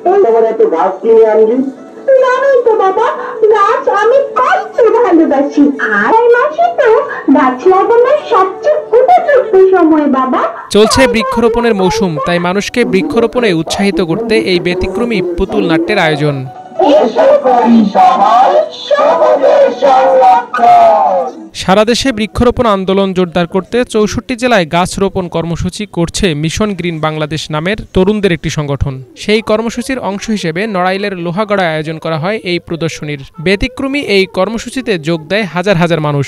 তোমার এত গাছ কিনে আনলি? জানোই তো বাবা, গাছ আমি কত ভালোবাসি। আর এই মাসে তো গাছ লাগানোর সবচেয়ে উপযুক্ত সময় বাবা। চলছে বৃক্ষরোপণের মৌসুম, তাই মানুষকে বৃক্ষরোপণে উৎসাহিত করতে এই ব্যতিক্রমী পুতুল নাট্যের আয়োজন। সারা দেশে বৃক্ষরোপণ আন্দোলন জোরদার করতে ৬৪ জেলায় গাছ রোপণ কর্মসূচি করছে মিশন গ্রিন বাংলাদেশ নামের তরুণদের একটি সংগঠন। সেই কর্মসূচির অংশ হিসেবে নড়াইলের লোহাগড়ায় আয়োজন করা হয় এই প্রদর্শনীর। ব্যতিক্রমী এই কর্মসূচিতে যোগ দেয় হাজার হাজার মানুষ।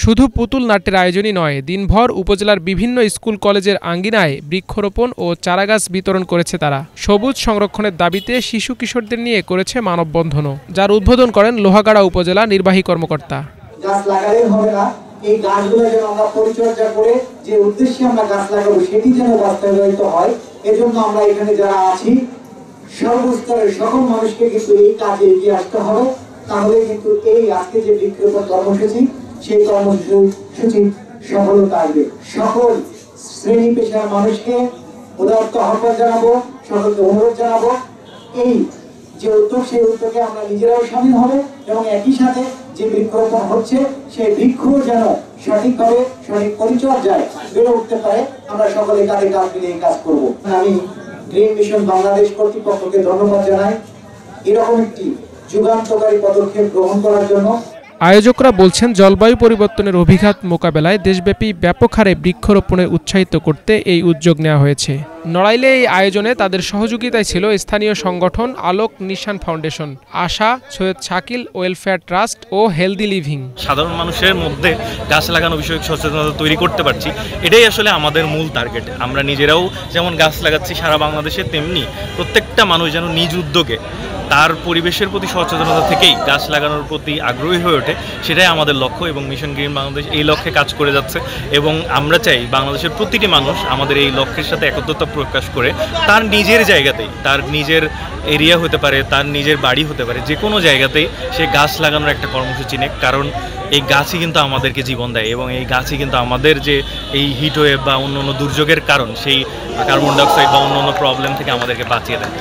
শুধু পুতুল নাট্যের আয়োজনই নয়, দিনভর উপজেলার বিভিন্ন স্কুল কলেজের আঙ্গিনায় বৃক্ষরোপণ ও চারাগাছ বিতরণ করেছে তারা। সবুজ সংরক্ষণের দাবিতে শিশু কিশোরদের নিয়ে করেছে মানববন্ধনও, যার উদ্বোধন করেন লোহাগাড়া উপজেলা নির্বাহী কর্মকর্তা। গাছ লাগালেই হবে না, এই গাছগুলো যেন আমরা পরিচর্যা করে যে উদ্দেশ্যে আমরা গাছ লাগাবো সেটি যেন বাস্তবায়িত হয়। এজন্য আমরা এখানে যারা আছি সর্বস্তরের সকল মানুষকে কিন্তু এই কাজে এগিয়ে আসতে হবে। তাহলে কিন্তু এই আজকে যে বৃক্ষরোপণ কর্মসূচি, সেই কর্মসূচি সফলতা আসবে। সকল শ্রেণী পেশার মানুষকে উদারত আহ্বান জানাবো, সকলকে অনুরোধ জানাবো, এই যে উদ্যোগ, সেই উদ্যোগে আমরা নিজেরাও সামিল হবে এবং একই সাথে যে বৃক্ষরোপণ হচ্ছে সেই বৃক্ষ যেন সঠিকভাবে সঠিক পরিচর্যায় বেড়ে উঠতে পারে। আমরা সকলে কাঁধে কাঁধ মিলে এই কাজ করবো। আমি গ্রিন মিশন বাংলাদেশ কর্তৃপক্ষকে ধন্যবাদ জানাই এরকম একটি যুগান্তকারী পদক্ষেপ গ্রহণ করার জন্য। আয়োজকরা বলছেন, জলবায়ু পরিবর্তনের অভিঘাত মোকাবেলায় দেশব্যাপী ব্যাপক হারে বৃক্ষরোপণে উৎসাহিত করতে এই উদ্যোগ নেওয়া হয়েছে। নড়াইলে এই আয়োজনে তাদের সহযোগিতায় ছিল স্থানীয় সংগঠন আলোক নিশান ফাউন্ডেশন, আশা, সৈয়দ শাকিল ওয়েলফেয়ার ট্রাস্ট ও হেলদি লিভিং। সাধারণ মানুষের মধ্যে গাছ লাগানো বিষয়ক সচেতনতা তৈরি করতে পারছি, এটাই আসলে আমাদের মূল টার্গেট। আমরা নিজেরাও যেমন গাছ লাগাচ্ছি সারা বাংলাদেশে, তেমনি প্রত্যেকটা মানুষ যেন নিজ উদ্যোগে তার পরিবেশের প্রতি সচেতনতা থেকেই গাছ লাগানোর প্রতি আগ্রহী হয়ে ওঠে, সেটাই আমাদের লক্ষ্য। এবং মিশন গ্রিন বাংলাদেশ এই লক্ষ্যে কাজ করে যাচ্ছে এবং আমরা চাই বাংলাদেশের প্রতিটি মানুষ আমাদের এই লক্ষ্যের সাথে একত্রতা প্রকাশ করে তার নিজের জায়গাতেই, তার নিজের এরিয়া হতে পারে, তার নিজের বাড়ি হতে পারে, যে কোনো জায়গাতেই সে গাছ লাগানোর একটা কর্মসূচি নেয়। কারণ এই গাছই কিন্তু আমাদেরকে জীবন দেয় এবং এই গাছই কিন্তু আমাদের যে এই হিট ওয়েভ বা অন্য অন্য দুর্যোগের কারণ, সেই কার্বন ডাইঅক্সাইড বা অন্য অন্য প্রবলেম থেকে আমাদেরকে বাঁচিয়ে দেয়।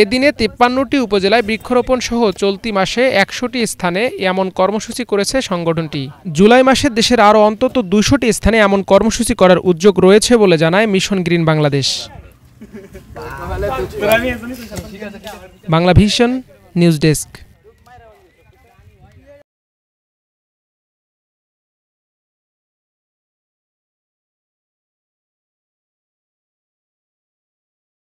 এদিনে 53টি উপজেলায় বৃক্ষরোপণ সহ চলতি মাসে 100টি স্থানে এমন কর্মসূচি করেছে সংগঠনটি। জুলাই মাসে দেশের আরও অন্তত 200টি স্থানে এমন কর্মসূচি করার উদ্যোগ রয়েছে বলে জানায় mission green Bangladesh. Bangla vision news desk.